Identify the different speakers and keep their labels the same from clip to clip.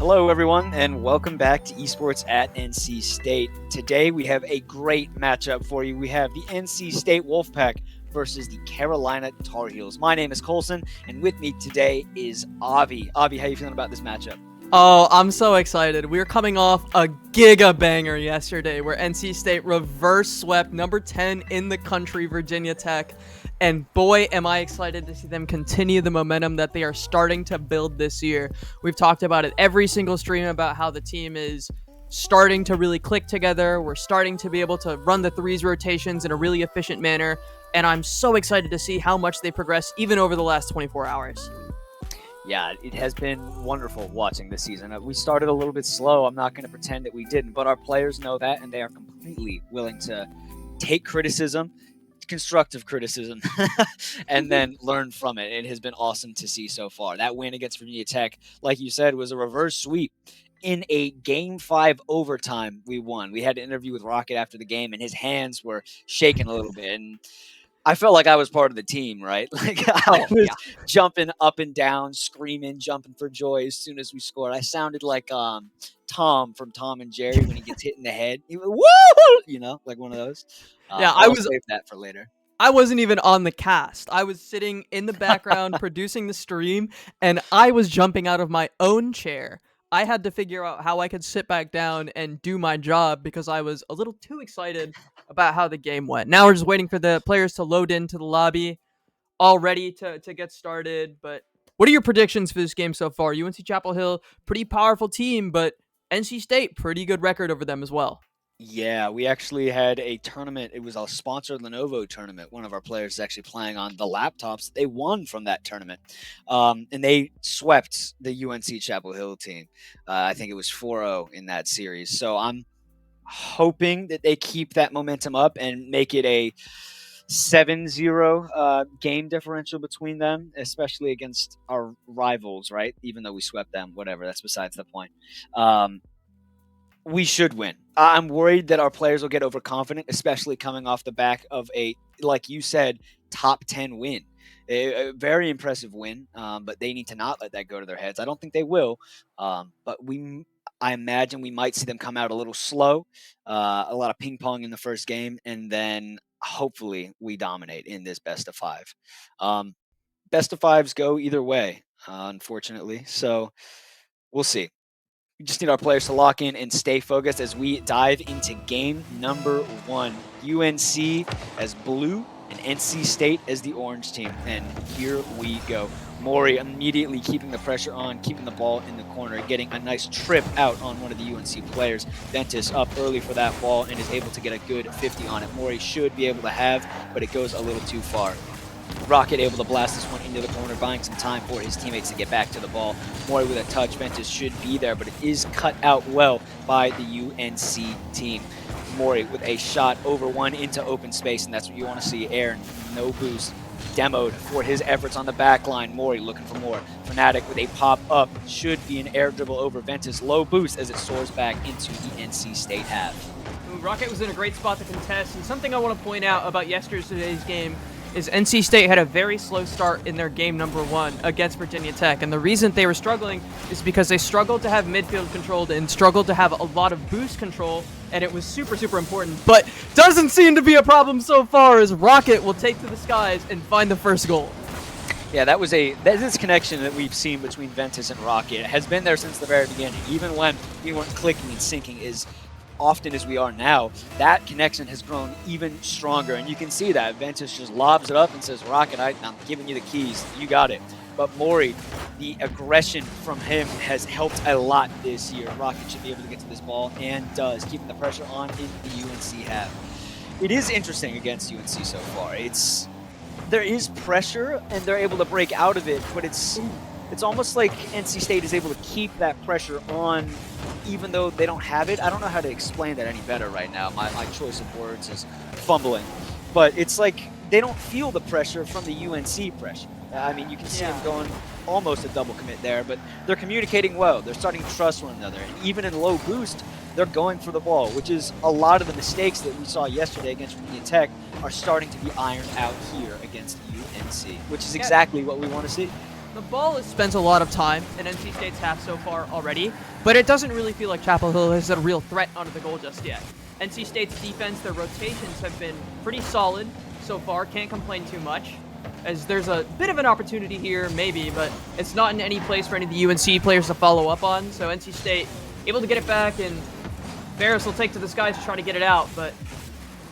Speaker 1: Hello, everyone, and welcome back to Esports at NC State. Today, we have a great matchup for you. We have the NC State Wolfpack versus the Carolina Tar Heels. My name is Colson, and with me today is Avi. Avi, how you feeling about this matchup?
Speaker 2: Oh, I'm so excited. We're coming off a giga banger yesterday where NC State reverse swept number 10 in the country, Virginia Tech. And boy, am I excited to see them continue the momentum that they are starting to build this year. We've talked about it every single stream about how the team is starting to really click together. We're starting to be able to run the threes rotations in a really efficient manner. And I'm so excited to see how much they progress even over the last 24 hours.
Speaker 1: Yeah, it has been wonderful watching this season. We started a little bit slow. I'm not going to pretend that we didn't, but our players know that, and they are completely willing to take criticism, constructive criticism, and then learn from it. It has been awesome to see so far. That win against Virginia Tech, like you said, was a reverse sweep. In a Game 5 overtime, we won. We had an interview with Rocket after the game, and his hands were shaking a little bit, and I felt like I was part of the team, right? Like I
Speaker 2: Oh,
Speaker 1: was
Speaker 2: yeah.
Speaker 1: jumping up and down, screaming, jumping for joy as soon as we scored. I sounded like Tom from Tom and Jerry when he gets hit in the head. He went, woo! Like one of those.
Speaker 2: Yeah,
Speaker 1: But I'll save that for later.
Speaker 2: I wasn't even on the cast. I was sitting in the background producing the stream, and I was jumping out of my own chair. I had to figure out how I could sit back down and do my job because I was a little too excited about how the game went. Now we're just waiting for the players to load into the lobby, all ready to get started. But what are your predictions for this game so far? UNC Chapel Hill, pretty powerful team, but NC State, pretty good record over them as well.
Speaker 1: Yeah, we actually had a tournament. It was a sponsored Lenovo tournament. One of our players is actually playing on the laptops. They won from that tournament, and they swept the UNC Chapel Hill team. I think it was 4-0 in that series. So I'm hoping that they keep that momentum up and make it a 7-0 game differential between them, especially against our rivals, right? Even though we swept them, whatever, that's besides the point. We should win. I'm worried that our players will get overconfident, especially coming off the back of a, like you said, top 10 win. A very impressive win, but they need to not let that go to their heads. I don't think they will, but I imagine we might see them come out a little slow, a lot of ping pong in the first game, and then hopefully we dominate in this best of five. Best of fives go either way, unfortunately. So we'll see. We just need our players to lock in and stay focused as we dive into game number 1. UNC as blue and NC State as the orange team. And here we go. Maury immediately keeping the pressure on, keeping the ball in the corner, getting a nice trip out on one of the UNC players. Ventus up early for that ball and is able to get a good 50 on it. Maury should be able to have, but it goes a little too far. Rocket able to blast this one into the corner, buying some time for his teammates to get back to the ball. Maury with a touch. Ventus should be there, but it is cut out well by the UNC team. Maury with a shot over one into open space, and that's what you want to see. Air, no boost. Demoed for his efforts on the back line. Maury looking for more. Fnatic with a pop-up. Should be an air dribble over Ventus. Low boost as it soars back into the NC State half.
Speaker 2: Rocket was in a great spot to contest, and something I want to point out about yesterday's game is NC State had a very slow start in their game number 1 against Virginia Tech. And the reason they were struggling is because they struggled to have midfield controlled and struggled to have a lot of boost control. And it was super, super important. But doesn't seem to be a problem so far as Rocket will take to the skies and find the first goal.
Speaker 1: Yeah, this connection that we've seen between Ventus and Rocket has been there since the very beginning. Even when we weren't clicking and syncing as often as we are now, that connection has grown even stronger. And you can see that. Ventus just lobs it up and says, Rocket, I'm giving you the keys. You got it. But Maury, the aggression from him has helped a lot this year. Rocket should be able to get to this ball and does, keeping the pressure on in the UNC half. It is interesting against UNC so far. There is pressure and they're able to break out of it, but it's almost like NC State is able to keep that pressure on even though they don't have it. I don't know how to explain that any better right now. My choice of words is fumbling. But it's like they don't feel the pressure from the UNC pressure. I mean, you can see them going almost a double commit there, but they're communicating well. They're starting to trust one another. And even in low boost, they're going for the ball, which is a lot of the mistakes that we saw yesterday against Virginia Tech are starting to be ironed out here against UNC, which is exactly what we want to see.
Speaker 2: The ball has spent a lot of time in NC State's half so far already, but it doesn't really feel like Chapel Hill is a real threat onto the goal just yet. NC State's defense, their rotations have been pretty solid so far. Can't complain too much, as there's a bit of an opportunity here, maybe, but it's not in any place for any of the UNC players to follow up on. So NC State able to get it back, and Ferris will take to the skies to try to get it out, but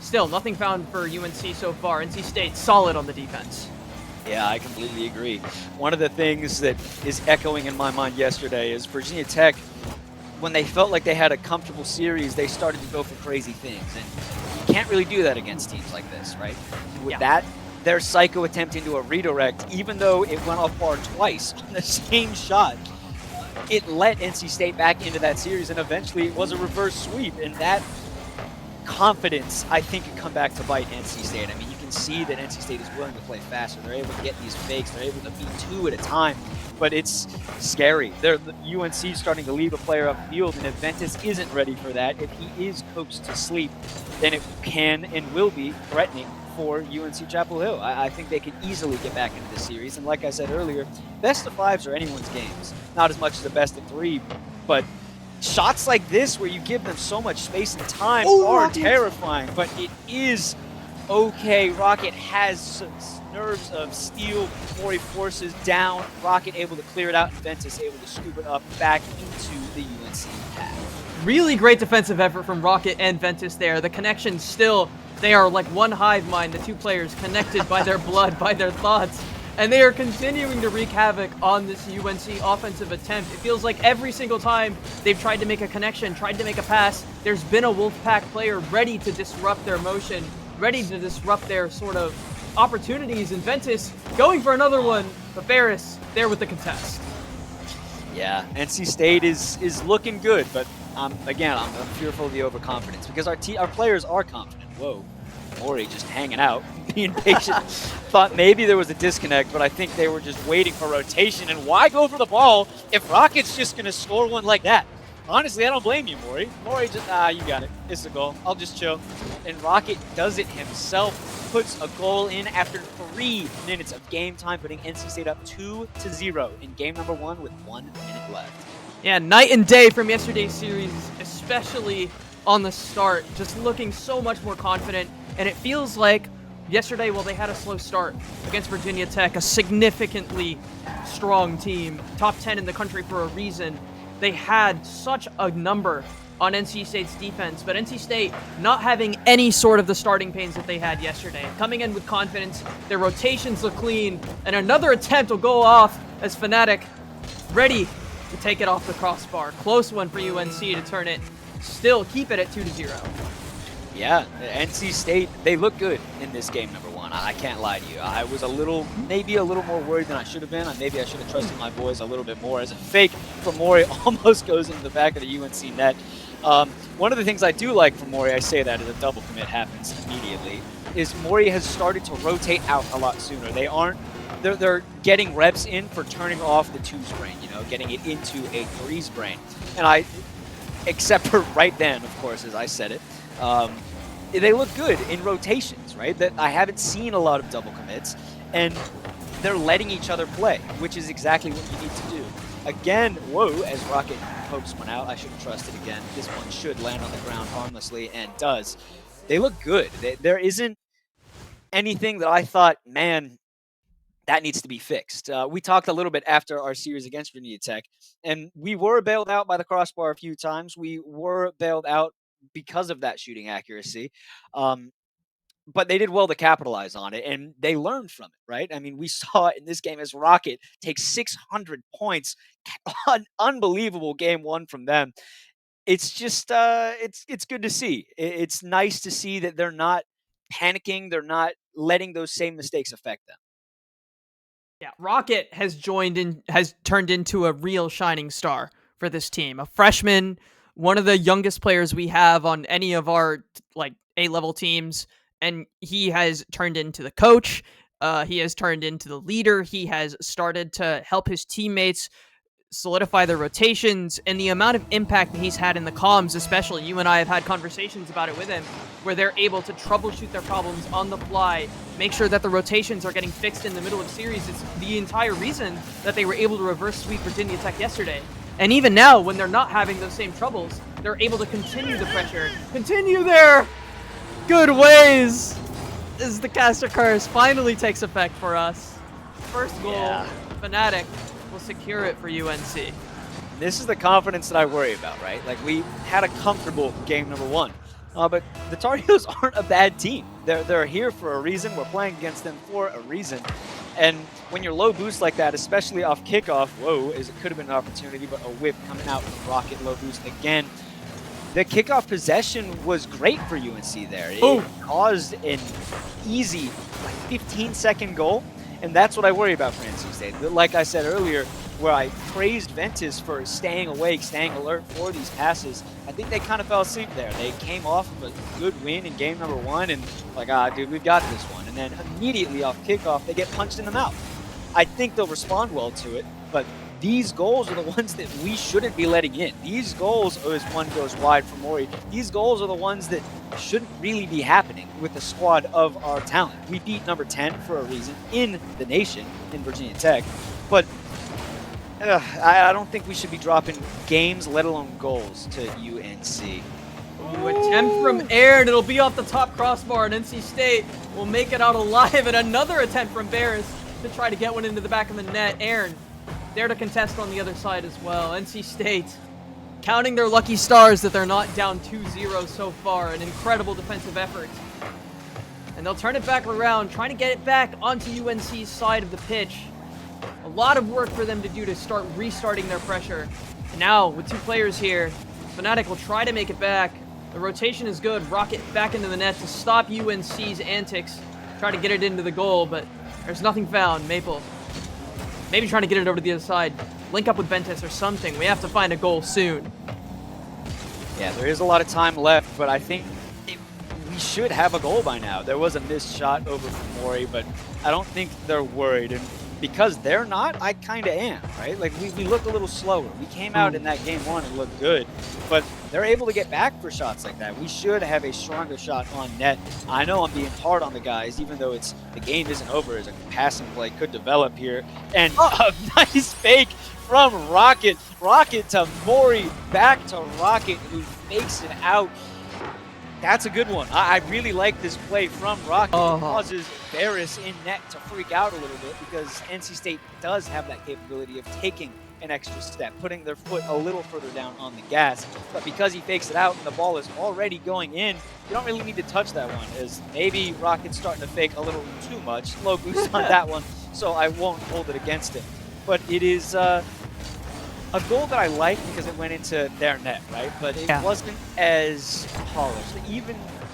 Speaker 2: still nothing found for UNC so far. NC State solid on the defense.
Speaker 1: Yeah, I completely agree. One of the things that is echoing in my mind yesterday is Virginia Tech, when they felt like they had a comfortable series, they started to go for crazy things. And you can't really do that against teams like this, right? With that, their psycho attempt into a redirect, even though it went off bar twice on the same shot, it let NC State back into that series, and eventually it was a reverse sweep. And that confidence, I think, could come back to bite NC State. I mean, you can see that NC State is willing to play faster. They're able to get these fakes. They're able to beat two at a time, but it's scary. The UNC starting to leave a player upfield, and if Ventus isn't ready for that, if he is coaxed to sleep, then it can and will be threatening for UNC Chapel Hill. I think they can easily get back into this series, and like I said earlier, best of fives are anyone's games. Not as much as a best of three, but shots like this where you give them so much space and time are Rocket. Terrifying, but it is okay. Rocket has nerves of steel. Mori forces down. Rocket able to clear it out, and Ventus able to scoop it up back into the UNC half.
Speaker 2: Really great defensive effort from Rocket and Ventus there. The connection still, they are like one hive mind, the two players connected by their blood, by their thoughts. And they are continuing to wreak havoc on this UNC offensive attempt. It feels like every single time they've tried to make a connection, tried to make a pass, there's been a Wolfpack player ready to disrupt their motion, ready to disrupt their sort of opportunities. And Ventus going for another one, but Ferris there with the contest.
Speaker 1: Yeah, NC State is looking good, but again, I'm fearful of the overconfidence because our players are confident. Whoa. Mori just hanging out, being patient. Thought maybe there was a disconnect, but I think they were just waiting for rotation. And why go for the ball if Rocket's just going to score one like that? Honestly, I don't blame you, Mori. Mori just, you got it. It's a goal. I'll just chill. And Rocket does it himself, puts a goal in after 3 minutes of game time, putting NC State up 2-0 in game number 1 with 1 minute left.
Speaker 2: Yeah, night and day from yesterday's series, especially on the start. Just looking so much more confident. And it feels like yesterday, well, they had a slow start against Virginia Tech, a significantly strong team, top 10 in the country for a reason. They had such a number on NC State's defense, but NC State not having any sort of the starting pains that they had yesterday. Coming in with confidence, their rotations look clean, and another attempt will go off as Fnatic ready to take it off the crossbar. Close one for UNC to turn it, still keep it at 2-0.
Speaker 1: Yeah, NC State, they look good in this game number 1. I can't lie to you. I was maybe a little more worried than I should have been. Maybe I should have trusted my boys a little bit more. As a fake from Mori almost goes into the back of the UNC net. One of the things I do like from Mori, I say that as a double commit happens immediately, is Mori has started to rotate out a lot sooner. They're getting reps in for turning off the 2's brain, getting it into a 3's brain. And except for right then, of course, as I said it, they look good in rotations, right? That I haven't seen a lot of double commits, and they're letting each other play, which is exactly what you need to do. Again, whoa, as Rocket pokes one out, I should have trusted again. This one should land on the ground harmlessly, and does. They look good. There isn't anything that I thought, man, that needs to be fixed. We talked a little bit after our series against Virginia Tech, and we were bailed out by the crossbar a few times. We were bailed out because of that shooting accuracy. But they did well to capitalize on it, and they learned from it, right? I mean, we saw it in this game as Rocket takes 600 points. An unbelievable game 1 from them. It's just, it's good to see. It's nice to see that they're not panicking. They're not letting those same mistakes affect them.
Speaker 2: Yeah, Rocket has turned into a real shining star for this team. A freshman, one of the youngest players we have on any of our A-level teams, and he has turned into the coach. He has turned into the leader. He has started to help his teammates solidify their rotations, and the amount of impact that he's had in the comms, especially. You and I have had conversations about it with him, where they're able to troubleshoot their problems on the fly, make sure that the rotations are getting fixed in the middle of series. It's the entire reason that they were able to reverse sweep Virginia Tech yesterday. And even now, when they're not having those same troubles, they're able to continue the pressure. Continue their good ways as the caster curse finally takes effect for us. First goal, Fnatic will secure it for UNC.
Speaker 1: This is the confidence that I worry about, right? Like, we had a comfortable game number 1. But the Tar Heels aren't a bad team. They're here for a reason. We're playing against them for a reason. And when you're low boost like that, especially off kickoff, it could have been an opportunity, but a whip coming out from Rocket, low boost again. The kickoff possession was great for UNC there. It caused an easy 15-second goal, and that's what I worry about for NC State. Like I said earlier, where I praised Ventus for staying awake, staying alert for these passes, I think they kind of fell asleep there. They came off of a good win in game number 1 and like, dude, we've got this one. And then immediately off kickoff, they get punched in the mouth. I think they'll respond well to it, but these goals are the ones that we shouldn't be letting in. These goals, as one goes wide for Mori, these goals are the ones that shouldn't really be happening with the squad of our talent. We beat number 10 for a reason in the nation, in Virginia Tech, but I don't think we should be dropping games, let alone goals, to UNC.
Speaker 2: Ooh, attempt from Aaron. It'll be off the top crossbar, and NC State will make it out alive. And another attempt from Barris to try to get one into the back of the net. Aaron there to contest on the other side as well. NC State counting their lucky stars that they're not down 2-0 so far. An incredible defensive effort. And they'll turn it back around, trying to get it back onto UNC's side of the pitch. A lot of work for them to do to start restarting their pressure. And now, with 2 players here, Fnatic will try to make it back. The rotation is good. Rocket back into the net to stop UNC's antics. Try to get it into the goal, but there's nothing found. Maple maybe trying to get it over to the other side. Link up with Ventus or something. We have to find a goal soon.
Speaker 1: Yeah, there is a lot of time left, but I think we should have a goal by now. There was a missed shot over from Mori, but I don't think they're worried. And because they're not, I kind of am, right? Like, we look a little slower. We came out in that game 1 and looked good, but they're able to get back for shots like that. We should have a stronger shot on net. I know I'm being hard on the guys, even though the game isn't over, as a passing play could develop here. And a nice fake from Rocket. Rocket to Mori, back to Rocket, who fakes it out. That's a good one. I really like this play from Rocket. It causes Barris in net to freak out a little bit, because NC State does have that capability of taking an extra step, putting their foot a little further down on the gas. But because he fakes it out and the ball is already going in, you don't really need to touch that one, as maybe Rocket's starting to fake a little too much. Low boost on that one, so I won't hold it against him. But it is a goal that I like because it went into their net, right? But it wasn't as polished.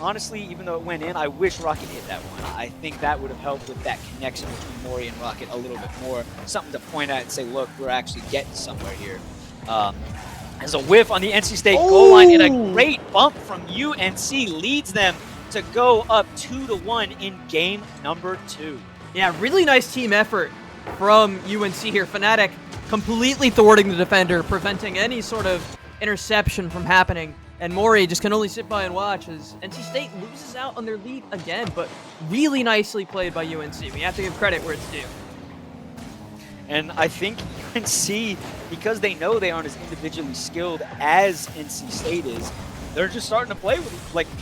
Speaker 1: Honestly, even though it went in, I wish Rocket hit that one. I think that would have helped with that connection between Mori and Rocket a little bit more. Something to point at and say, look, we're actually getting somewhere here. As a whiff on the NC State goal line, and a great bump from UNC leads them to go up 2-1 in game number 2.
Speaker 2: Yeah, really nice team effort from UNC here. Fnatic completely thwarting the defender, preventing any sort of interception from happening. And Mori just can only sit by and watch as NC State loses out on their lead again, but really nicely played by UNC. We have to give credit where it's due.
Speaker 1: And I think UNC, because they know they aren't as individually skilled as NC State is, they're just starting to play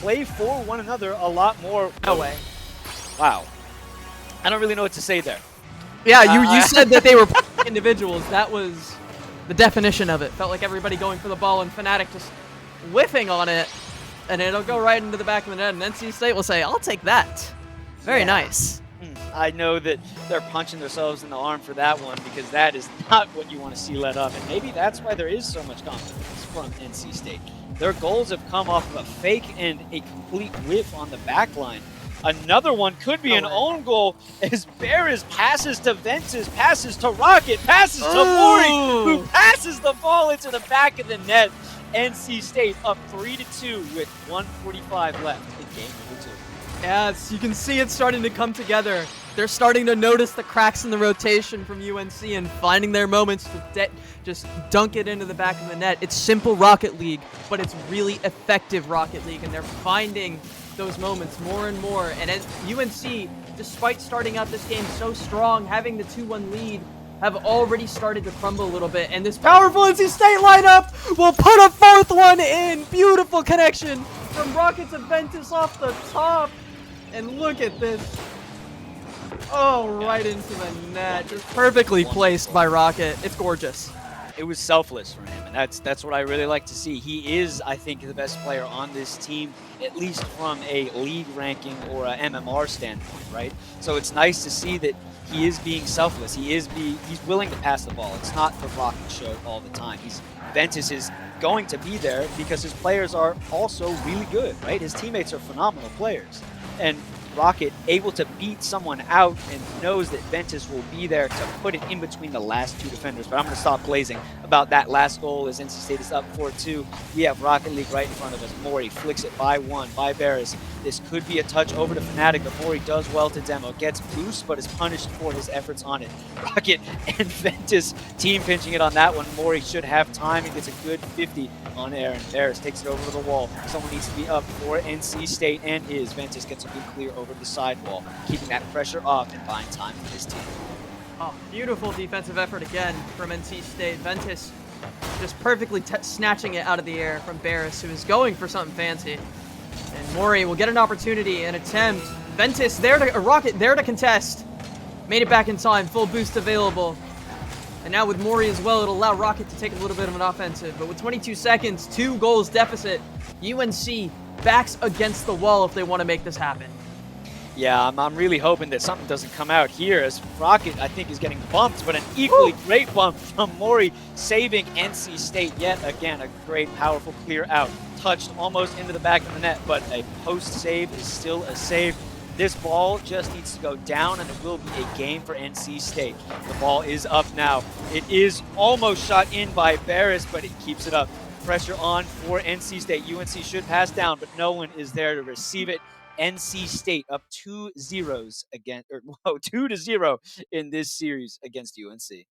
Speaker 1: play for one another a lot more.
Speaker 2: No way.
Speaker 1: Wow. I don't really know what to say there.
Speaker 2: Yeah, you said that they were individuals. That was the definition of it. Felt like everybody going for the ball, and Fnatic just whiffing on it, and it'll go right into the back of the net, and NC State will say, I'll take that. Very nice.
Speaker 1: I know that they're punching themselves in the arm for that one, because that is not what you want to see let up, and maybe that's why there is so much confidence from NC State. Their goals have come off of a fake and a complete whiff on the back line. Another one could be an own goal, as Barris passes to Ventus, passes to Rocket, passes to Mori, who passes the ball into the back of the net. NC State up 3-2 with 1:45 left in game number 2.
Speaker 2: Yes, you can see it starting to come together. They're starting to notice the cracks in the rotation from UNC and finding their moments to just dunk it into the back of the net. It's simple Rocket League, but it's really effective Rocket League, and they're finding those moments more and more. And as UNC, despite starting out this game so strong, having the 2-1 lead, have already started to crumble a little bit. And this powerful NC State lineup will put a 4th one in. Beautiful connection from Rocket to Ventus off the top. And look at this. Oh, right into the net. Just perfectly placed by Rocket. It's gorgeous.
Speaker 1: It was selfless for him, and that's what I really like to see. He is, I think, the best player on this team, at least from a league ranking or a MMR standpoint, right? So it's nice to see that he is being selfless. He's willing to pass the ball. It's not the Rocket show all the time. Ventus is going to be there because his players are also really good, right? His teammates are phenomenal players, and Rocket able to beat someone out and knows that Ventus will be there to put it in between the last 2 defenders. But I'm going to stop blazing about that last goal as NC State is up 4-2. We have Rocket League right in front of us. Mori flicks it by 1 by Barris. This could be a touch over to Fnatic, but Mori does well to demo. Gets boost, but is punished for his efforts on it. Rocket and Ventus team pinching it on that one. Mori should have time and gets a good 50 on air, and Barris takes it over to the wall. Someone needs to be up for NC State, and is. Ventus gets a good clear over the sidewall, keeping that pressure off and buying time for his team.
Speaker 2: Oh, beautiful defensive effort again from NC State. Ventus just perfectly snatching it out of the air from Barris, who is going for something fancy. And Mori will get an opportunity, an attempt. Ventus there to Rocket there to contest. Made it back in time, full boost available. And now with Mori as well, it'll allow Rocket to take a little bit of an offensive. But with 22 seconds, 2 goals deficit, UNC backs against the wall if they want to make this happen.
Speaker 1: Yeah, I'm really hoping that something doesn't come out here, as Rocket, I think, is getting bumped, but an equally great bump from Mori, saving NC State yet again. A great, powerful clear out. Touched almost into the back of the net, but a post save is still a save. This ball just needs to go down, and it will be a game for NC State. The ball is up now. It is almost shot in by Barris, but it keeps it up. Pressure on for NC State. UNC should pass down, but no one is there to receive it. NC State up 2-0 in this series against UNC.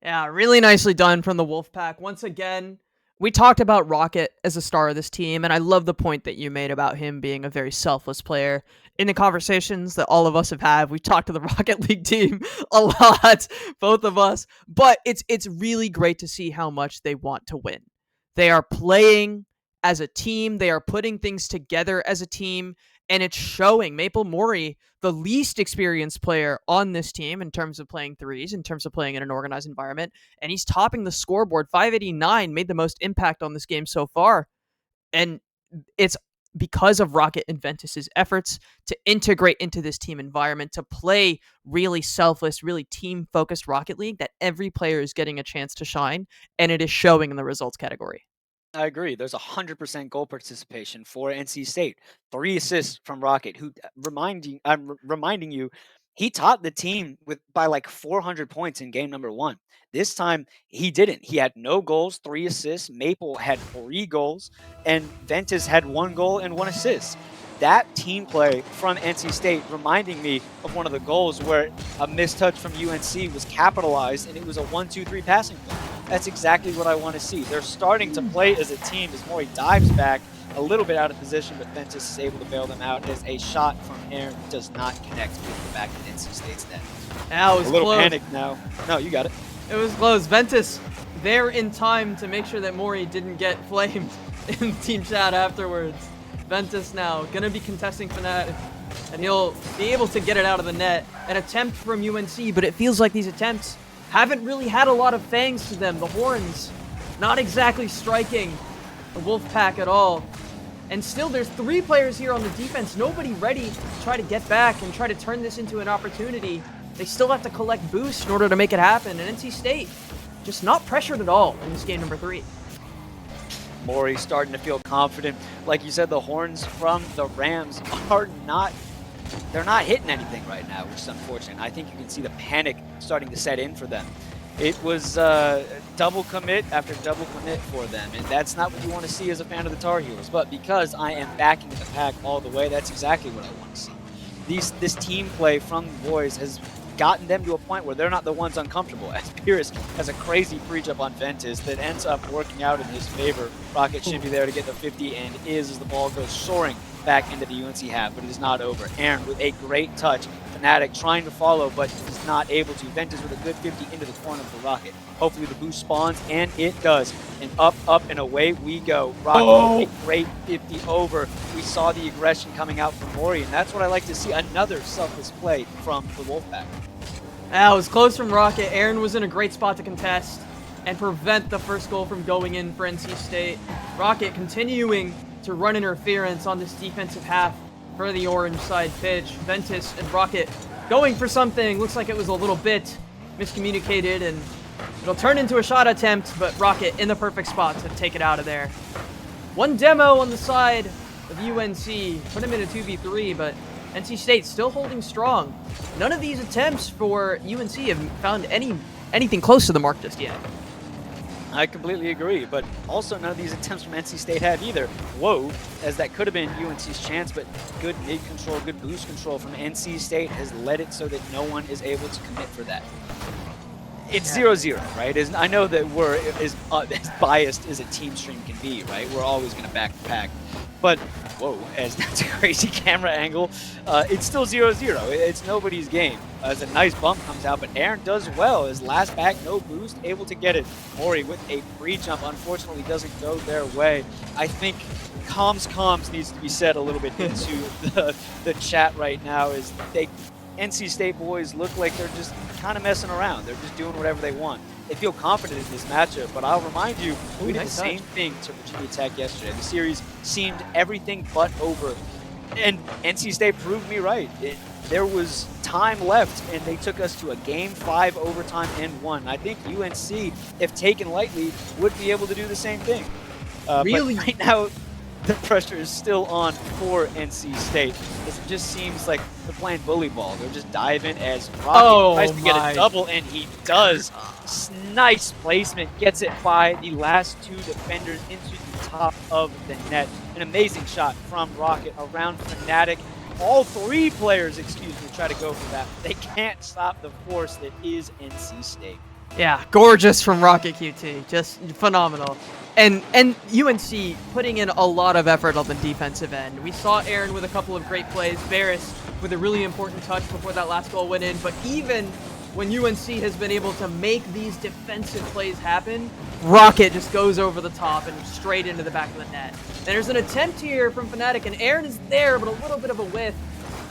Speaker 2: Yeah, really nicely done from the Wolfpack. Once again, we talked about Rocket as a star of this team, and I love the point that you made about him being a very selfless player. In the conversations that all of us have had, we've talked to the Rocket League team a lot, both of us, but it's really great to see how much they want to win. They are playing as a team, they are putting things together as a team, and it's showing. Maple Mori, the least experienced player on this team in terms of playing threes, in terms of playing in an organized environment, and he's topping the scoreboard. 589 made the most impact on this game so far, and it's because of Rocket and Ventus's efforts to integrate into this team environment, to play really selfless, really team-focused Rocket League, that every player is getting a chance to shine, and it is showing in the results category.
Speaker 1: I agree. There's 100% goal participation for NC State. 3 assists from Rocket, who I'm reminding you, he taught the team by like 400 points in game number 1. This time he didn't. He had no goals, 3 assists. Maple had 3 goals, and Ventus had 1 goal and 1 assist. That team play from NC State reminding me of one of the goals where a mistouch from UNC was capitalized, and it was a 1-2-3 passing play. That's exactly what I want to see. They're starting to play as a team as Mori dives back a little bit out of position, but Ventus is able to bail them out as a shot from Aaron does not connect with the back of NC State's net.
Speaker 2: Now it was
Speaker 1: a little
Speaker 2: close.
Speaker 1: panic now. No, you got it.
Speaker 2: It was close. Ventus there in time to make sure that Mori didn't get flamed in team chat afterwards. Ventus now gonna be contesting Fnatic, and he'll be able to get it out of the net. An attempt from UNC, but it feels like these attempts haven't really had a lot of fangs to them. The horns not exactly striking the Wolfpack at all. And still, there's 3 players here on the defense. Nobody ready to try to get back and try to turn this into an opportunity. They still have to collect boosts in order to make it happen. And NC State just not pressured at all in this game number 3.
Speaker 1: Mori starting to feel confident. Like you said, the horns from the Rams are they're not hitting anything right now, which is unfortunate. I think you can see the panic starting to set in for them. It was double commit after double commit for them, and that's not what you want to see as a fan of the Tar Heels. But because I am backing the pack all the way, that's exactly what I want to see. this team play from the boys has gotten them to a point where they're not the ones uncomfortable. As Pierce has a crazy pre-jump on Ventus that ends up working out in his favor. Rocket should be there to get the 50 and is as the ball goes soaring back into the UNC half, but it is not over. Aaron with a great touch. Fnatic trying to follow, but is not able to. Ventus with a good 50 into the corner for Rocket. Hopefully the boost spawns, and it does. And up, and away we go. Rocket with a great 50 over. We saw the aggression coming out from Mori, and that's what I like to see. Another selfless play from the Wolfpack.
Speaker 2: It was close from Rocket. Aaron was in a great spot to contest and prevent the first goal from going in for NC State. Rocket continuing to run interference on this defensive half for the orange side pitch. Ventus and Rocket going for something. Looks like it was a little bit miscommunicated, and it'll turn into a shot attempt, but Rocket in the perfect spot to take it out of there. One demo on the side of UNC. Put him in a 2v3, but NC State still holding strong. None of these attempts for UNC have found anything close to the mark just yet.
Speaker 1: I completely agree, but also none of these attempts from NC State have either. Whoa, as that could have been UNC's chance, but good mid control, good boost control from NC State has led it so that no one is able to commit for that. It's 0-0, right? I know that we're as biased as a team stream can be, right? We're always going to back the pack. But, whoa, as that's a crazy camera angle, it's still 0-0. It's nobody's game. As a nice bump comes out, but Aaron does well. His last back, no boost, able to get it. Mori with a free jump, unfortunately doesn't go their way. I think comms needs to be said a little bit into the chat right now. Is NC State boys look like they're just kind of messing around. They're just doing whatever they want. They feel confident in this matchup, but I'll remind you, we did the same thing to Virginia Tech yesterday. The series seemed everything but over, and NC State proved me right. There was time left, and they took us to a Game 5 overtime and won. I think UNC, if taken lightly, would be able to do the same thing.
Speaker 2: Really?
Speaker 1: But right now, the pressure is still on for NC State. It just seems like they're playing bully ball. They're just diving as Rocket tries to get a double, and he does. Nice placement, gets it by the last two defenders into the top of the net. An amazing shot from Rocket around Fnatic. All three players, try to go for that. They can't stop the force that is NC State.
Speaker 2: Yeah, gorgeous from Rocket QT. Just phenomenal. And UNC putting in a lot of effort on the defensive end. We saw Aaron with a couple of great plays. Varus with a really important touch before that last goal went in. But even when UNC has been able to make these defensive plays happen, Rocket just goes over the top and straight into the back of the net. And there's an attempt here from Fnatic, and Aaron is there, but a little bit of a whiff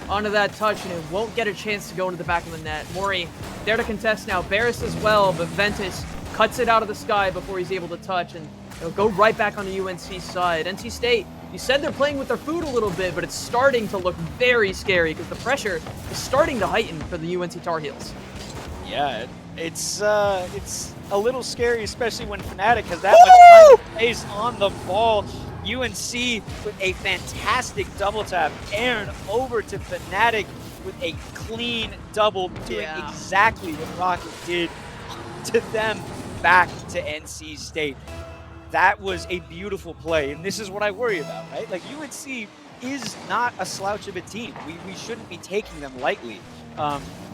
Speaker 2: onto that touch, and it won't get a chance to go into the back of the net. Mori there to contest now. Varus as well, but Ventus cuts it out of the sky before he's able to touch, and it'll go right back on the UNC side. NC State, you said they're playing with their food a little bit, but it's starting to look very scary because the pressure is starting to heighten for the UNC Tar Heels.
Speaker 1: Yeah, it's a little scary, especially when Fnatic has that much time space on the ball. UNC with a fantastic double tap. Aaron over to Fnatic with a clean double, doing exactly what Rocket did to them back to NC State. That was a beautiful play, and this is what I worry about, right? Like, UNC is not a slouch of a team. We shouldn't be taking them lightly.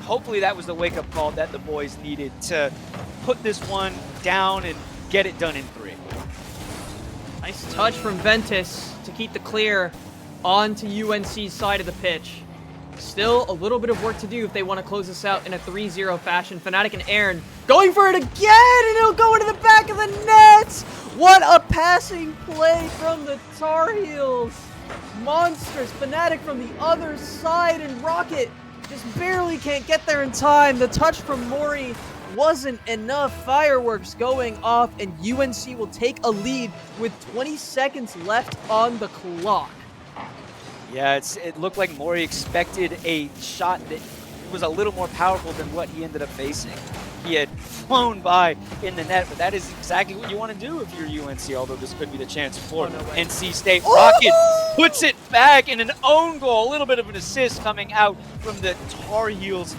Speaker 1: Hopefully that was the wake-up call that the boys needed to put this one down and get it done in 3.
Speaker 2: Nice touch from Ventus to keep the clear onto UNC's side of the pitch. Still a little bit of work to do if they want to close this out in a 3-0 fashion. Fnatic and Aaron going for it again, and it'll go into the back of the net! What a passing play from the Tar Heels! Monstrous. Fnatic from the other side, and Rocket just barely can't get there in time. The touch from Mori wasn't enough. Fireworks going off, and UNC will take a lead with 20 seconds left on the clock.
Speaker 1: Yeah, it looked like Mori expected a shot that was a little more powerful than what he ended up facing. He had flown by in the net, but that is exactly what you want to do if you're UNC, although this could be the chance for NC State. Rocket puts it back in an own goal. A little bit of an assist coming out from the Tar Heels.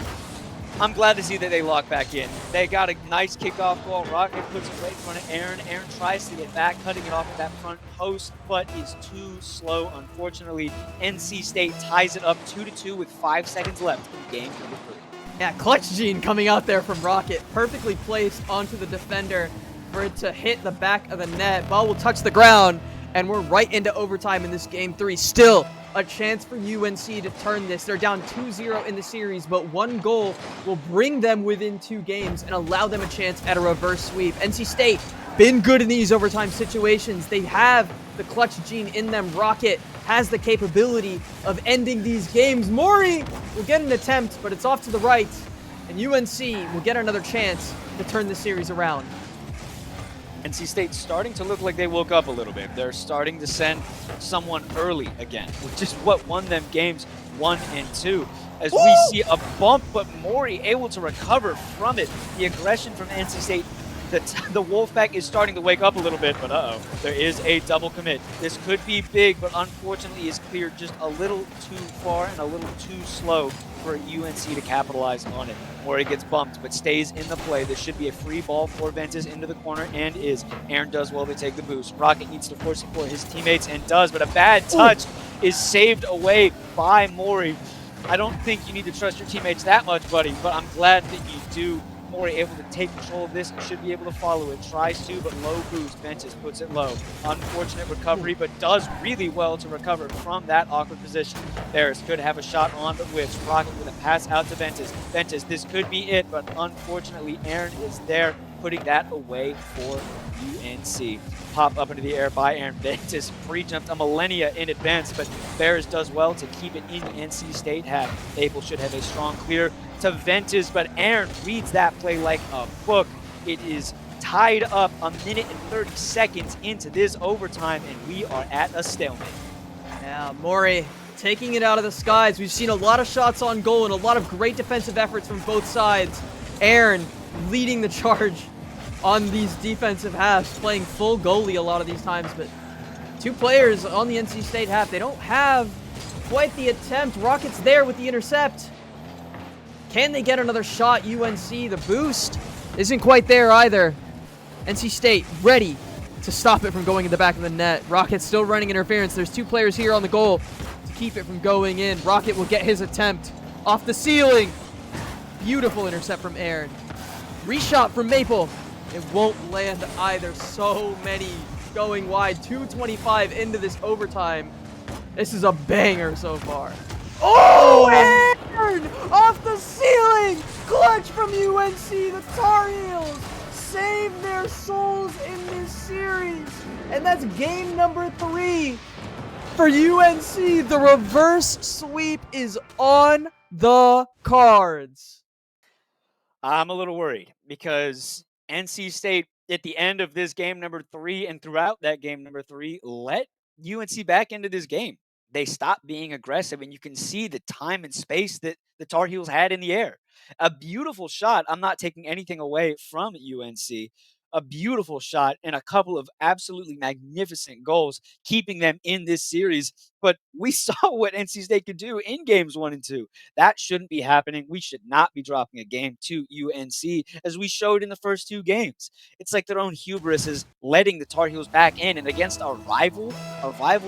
Speaker 1: I'm glad to see that they lock back in. They got a nice kickoff goal. Rocket puts it right in front of Aaron. Aaron tries to get back, cutting it off at that front post, but is too slow. Unfortunately, NC State ties it up 2-2 with 5 seconds left in game number 3.
Speaker 2: Yeah, Clutch Gene coming out there from Rocket. Perfectly placed onto the defender for it to hit the back of the net. Ball will touch the ground, and we're right into overtime in this game 3. Still a chance for UNC to turn this. They're down 2-0 in the series, but one goal will bring them within 2 games and allow them a chance at a reverse sweep. NC State been good in these overtime situations. They have the clutch gene in them. Rocket has the capability of ending these games. Mori will get an attempt, but it's off to the right, and UNC will get another chance to turn the series around.
Speaker 1: NC State's starting to look like they woke up a little bit. They're starting to send someone early again, which is what won them games 1 and 2. As we see a bump, but Mori able to recover from it. The aggression from NC State, the Wolfpack is starting to wake up a little bit, but there is a double commit. This could be big, but unfortunately is cleared just a little too far and a little too slow for UNC to capitalize on it. Mori gets bumped, but stays in the play. This should be a free ball for Ventus into the corner, and is. Aaron does well to take the boost. Rocket needs to force it for his teammates, and does, but a bad touch is saved away by Mori. I don't think you need to trust your teammates that much, buddy, but I'm glad that you do. Mori able to take control of this and should be able to follow it. Tries to, but low boost. Ventus puts it low. Unfortunate recovery, but does really well to recover from that awkward position. Ferris could have a shot on, but whiffs. Rocket with a pass out to Ventus. Ventus, this could be it, but unfortunately Aaron is there, putting that away for UNC. Pop up into the air by Aaron. Ventus pre-jumped a millennia in advance, but Ferris does well to keep it in NC State half. Maple should have a strong clear to Ventus, but Aaron reads that play like a book. It is tied up 1 minute and 30 seconds into this overtime, and we are at a stalemate.
Speaker 2: Yeah, Mori taking it out of the skies. We've seen a lot of shots on goal and a lot of great defensive efforts from both sides. Aaron leading the charge on these defensive halves, playing full goalie a lot of these times, but 2 players on the NC State half, they don't have quite the attempt. Rocket's there with the intercept. Can they get another shot? UNC, the boost isn't quite there either. NC State ready to stop it from going in the back of the net. Rocket still running interference. There's 2 players here on the goal to keep it from going in. Rocket will get his attempt off the ceiling. Beautiful intercept from Aaron. Reshot from Maple. It won't land either. So many going wide. 2:25 into this overtime. This is a banger so far. Oh, Aaron! Off the ceiling! Clutch from UNC. The Tar Heels save their souls in this series. And that's game number 3 for UNC. The reverse sweep is on the cards.
Speaker 1: I'm a little worried because NC State at the end of this game number 3 and throughout that game number 3 let UNC back into this game. They stopped being aggressive, and you can see the time and space that the Tar Heels had in the air. A beautiful shot. I'm not taking anything away from UNC. A beautiful shot and a couple of absolutely magnificent goals, keeping them in this series. But we saw what NC State could do in games 1 and 2. That shouldn't be happening. We should not be dropping a game to UNC, as we showed in the first 2 games. It's like their own hubris is letting the Tar Heels back in, and against our rival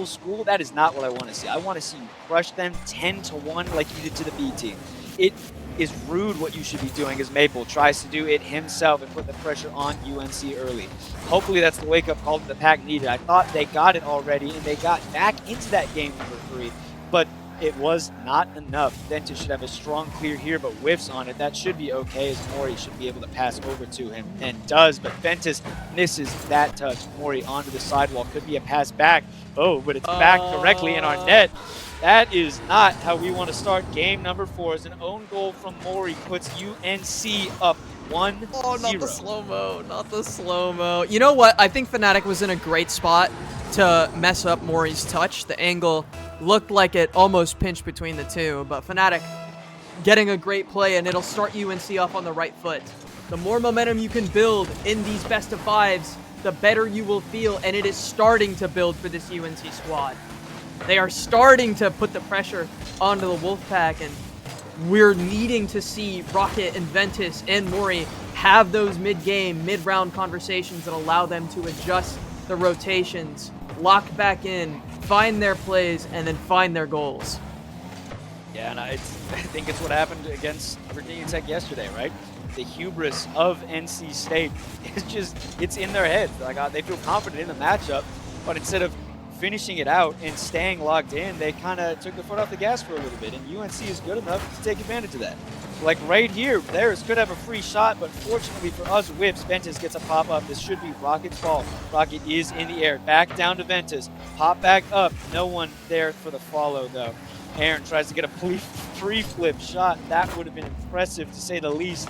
Speaker 1: school, that is not what I want to see. I want to see you crush them 10-1 like you did to the B team. It is rude what you should be doing, as Maple tries to do it himself and put the pressure on UNC early. Hopefully that's the wake-up call that the Pack needed. I thought they got it already, and they got back into that game number 3, but it was not enough. Ventus should have a strong clear here, but whiffs on it. That should be okay, as Mori should be able to pass over to him, and does, but Ventus misses that touch. Mori onto the sidewall. Could be a pass back. Oh, but it's back directly in our net. That is not how we want to start game number 4. As an own goal from Mori puts UNC up 1-0.
Speaker 2: Oh, not the slow-mo. Not the slow-mo. You know what? I think Fnatic was in a great spot to mess up Mori's touch. The angle looked like it almost pinched between the 2, but Fnatic getting a great play, and it'll start UNC off on the right foot. The more momentum you can build in these best-of-5s, the better you will feel, and it is starting to build for this UNC squad. They are starting to put the pressure onto the Wolfpack, and we're needing to see Rocket and Ventus and Mori have those mid-game, mid-round conversations that allow them to adjust the rotations, lock back in, find their plays, and then find their goals.
Speaker 1: Yeah, and I think it's what happened against Virginia Tech yesterday, right? The hubris of NC State is just, it's in their heads. Like, they feel confident in the matchup, but instead of finishing it out and staying locked in, they kind of took the foot off the gas for a little bit, and UNC is good enough to take advantage of that. Like right here, Theirs could have a free shot, but fortunately for us, Whips, Ventus gets a pop-up. This should be Rocket's ball. Rocket is in the air. Back down to Ventus. Pop back up. No one there for the follow, though. Aaron tries to get a free flip shot. That would have been impressive, to say the least.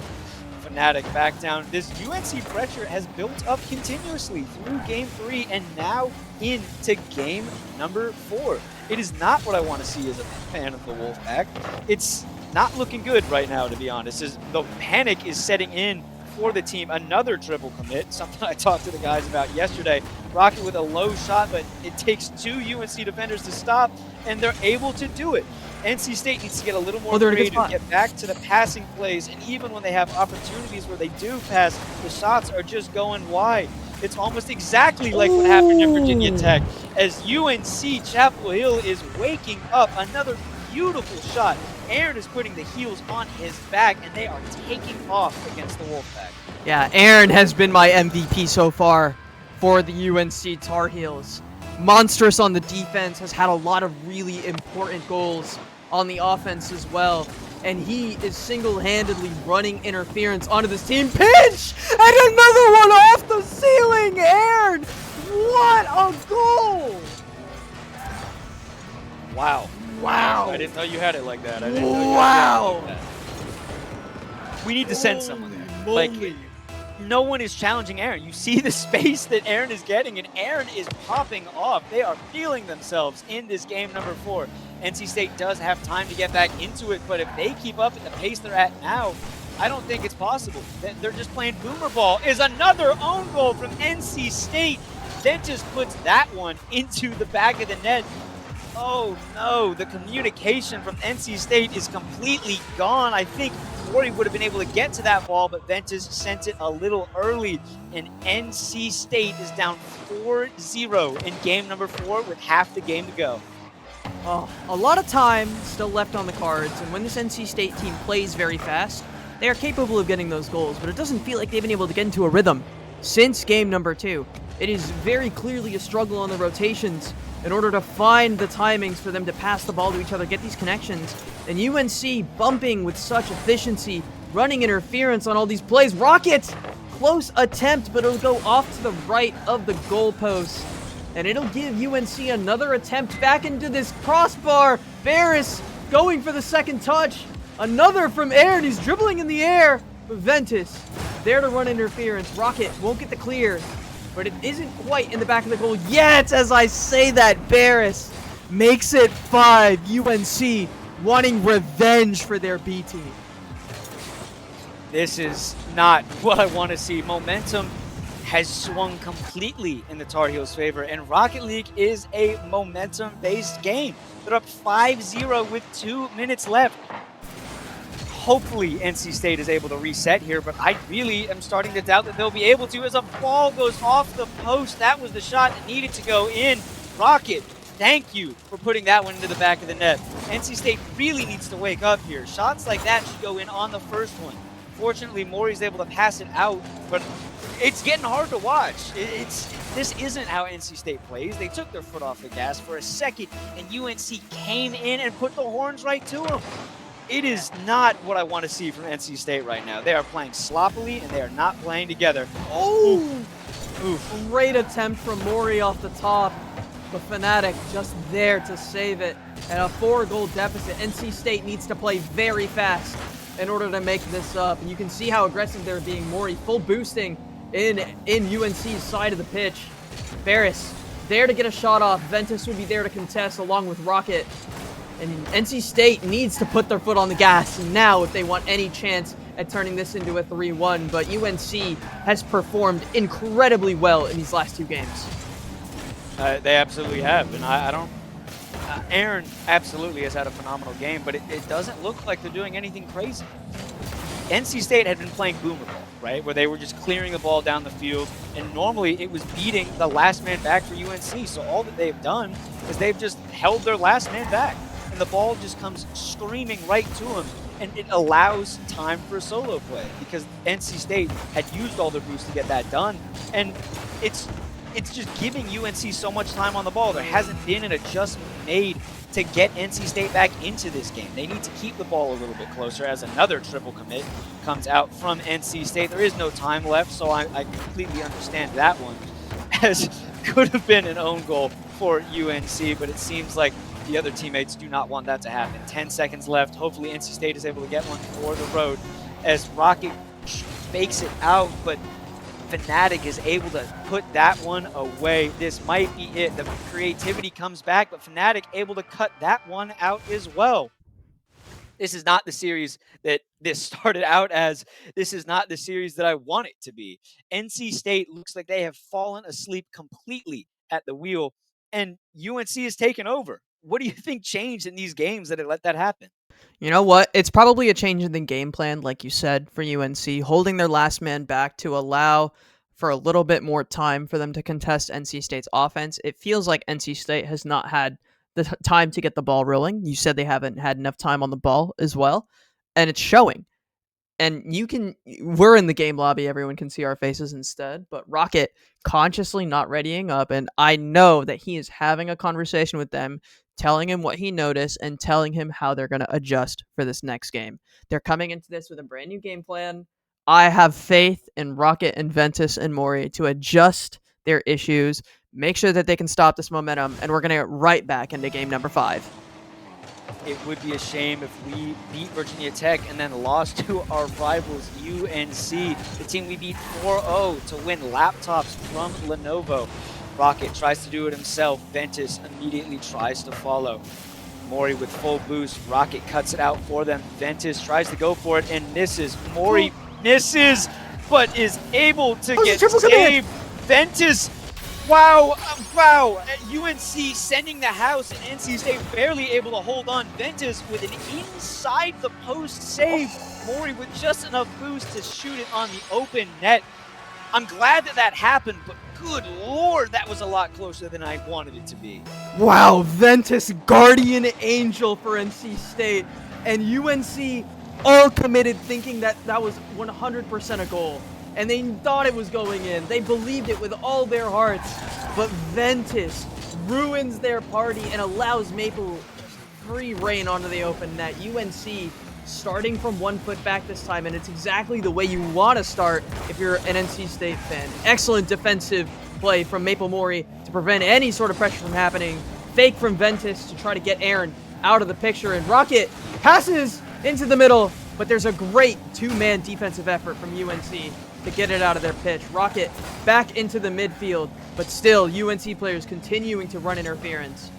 Speaker 1: Fnatic back down. This UNC pressure has built up continuously through Game 3 and now into Game number 4. It is not what I want to see as a fan of the Wolfpack. It's not looking good right now, to be honest. As the panic is setting in for the team. Another triple commit, something I talked to the guys about yesterday. Rocket with a low shot, but it takes 2 UNC defenders to stop, and they're able to do it. NC State needs to get a little more creative, get back to the passing plays, and even when they have opportunities where they do pass, the shots are just going wide. It's almost exactly like what happened in Virginia Tech, as UNC Chapel Hill is waking up. Another beautiful shot. Aaron is putting the heels on his back, and they are taking off against the Wolfpack.
Speaker 2: Yeah, Aaron has been my MVP so far for the UNC Tar Heels. Monstrous on the defense, has had a lot of really important goals on the offense as well. And he is single-handedly running interference onto this team. Pinch! And another one off the ceiling! Aaron! What a goal!
Speaker 1: Wow.
Speaker 2: Wow.
Speaker 1: I didn't know you had it like that. I didn't know
Speaker 2: wow.
Speaker 1: You had it like that. We need to send someone there. Like, no one is challenging Aaron. You see the space that Aaron is getting, and Aaron is popping off. They are feeling themselves in this game number 4. NC State does have time to get back into it, but if they keep up at the pace they're at now, I don't think it's possible. They're just playing boomer ball. Is another own goal from NC State. Ventus puts that one into the back of the net. Oh no, the communication from NC State is completely gone. I think Mori would have been able to get to that ball, but Ventus sent it a little early, and NC State is down 4-0 in game number 4 with half the game to go.
Speaker 2: Oh, a lot of time still left on the cards, and when this NC State team plays very fast, they are capable of getting those goals, but it doesn't feel like they've been able to get into a rhythm since game number 2. It is very clearly a struggle on the rotations in order to find the timings for them to pass the ball to each other, get these connections. And UNC bumping with such efficiency, running interference on all these plays. Rockets, close attempt, but it'll go off to the right of the goalpost. And it'll give UNC another attempt back into this crossbar. Barris going for the second touch. Another from Aaron, he's dribbling in the air. Ventus there to run interference. Rocket won't get the clear, but it isn't quite in the back of the goal yet. As I say that, Barris makes it 5. UNC wanting revenge for their B team.
Speaker 1: This is not what I want to see. Momentum has swung completely in the Tar Heels' favor, and Rocket League is a momentum-based game. They're up 5-0 with 2 minutes left. Hopefully NC State is able to reset here, but I really am starting to doubt that they'll be able to, as a ball goes off the post. That was the shot that needed to go in. Rocket, thank you for putting that one into the back of the net. NC State really needs to wake up here. Shots like that should go in on the first one. Fortunately, Mori's able to pass it out, but it's getting hard to watch. This isn't how NC State plays. They took their foot off the gas for a second, and UNC came in and put the horns right to them. It is not what I want to see from NC State right now. They are playing sloppily, and they are not playing together.
Speaker 2: Oh! Oof. Great attempt from Mori off the top. The Fnatic just there to save it. And a 4-goal deficit. NC State needs to play very fast in order to make this up. And you can see how aggressive they're being. Mori full boosting in UNC's side of the pitch. Barris there to get a shot off. Ventus will be there to contest along with Rocket. And NC State needs to put their foot on the gas now if they want any chance at turning this into a 3-1. But UNC has performed incredibly well in these last 2 games.
Speaker 1: They absolutely have, and I Aaron absolutely has had a phenomenal game, but it doesn't look like they're doing anything crazy. NC State had been playing boomer ball, right, where they were just clearing the ball down the field, and normally it was beating the last man back for UNC. So all that they've done is they've just held their last man back, and the ball just comes screaming right to them, and it allows time for a solo play because NC State had used all their boosts to get that done, and it's just giving UNC so much time on the ball. There hasn't been an adjustment made to get NC State back into this game. They need to keep the ball a little bit closer as another triple commit comes out from NC State. There is no time left, so I completely understand that one, as could have been an own goal for UNC, but it seems like the other teammates do not want that to happen. 10 seconds left. Hopefully NC State is able to get one for the road as Rocket fakes it out, but Fnatic is able to put that one away. This might be it. The creativity comes back, but Fnatic able to cut that one out as well. This is not the series that this started out as. This is not the series that I want it to be. NC State looks like they have fallen asleep completely at the wheel, and UNC has taken over. What do you think changed in these games that it let that happen?
Speaker 2: You know what? It's probably a change in the game plan, like you said, for UNC, holding their last man back to allow for a little bit more time for them to contest NC State's offense. It feels like NC State has not had the time to get the ball rolling. You said they haven't had enough time on the ball as well, and it's showing. And we're in the game lobby, everyone can see our faces instead, but Rocket consciously not readying up, and I know that he is having a conversation with them, telling him what he noticed and telling him how they're going to adjust for this next game. They're coming into this with a brand new game plan. I have faith in Rocket and Ventus and Mori to adjust their issues, make sure that they can stop this momentum, and we're going to get right back into game number 5.
Speaker 1: It would be a shame if we beat Virginia Tech and then lost to our rivals UNC, the team we beat 4-0 to win laptops from Lenovo. Rocket tries to do it himself. Ventus immediately tries to follow. Mori with full boost. Rocket cuts it out for them. Ventus tries to go for it and misses. Mori misses, but is able to get saved. Ventus, wow. UNC sending the house, and NC State barely able to hold on. Ventus with an inside the post save. Mori with just enough boost to shoot it on the open net. I'm glad that happened, but good lord, that was a lot closer than I wanted it to be.
Speaker 2: Wow, Ventus, guardian angel for NC State, and UNC all committed thinking that was 100% a goal, and they thought it was going in. They believed it with all their hearts, but Ventus ruins their party and allows Maple free reign onto the open net. UNC starting from 1 foot back this time, and it's exactly the way you want to start if you're an NC State fan. Excellent defensive play from Maple Mori to prevent any sort of pressure from happening. Fake from Ventus to try to get Aaron out of the picture, and Rocket passes into the middle, but there's a great two-man defensive effort from UNC to get it out of their pitch. Rocket back into the midfield, but still UNC players continuing to run interference.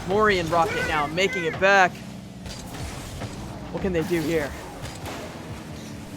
Speaker 2: Mori and Rocket now making it back. What can they do here?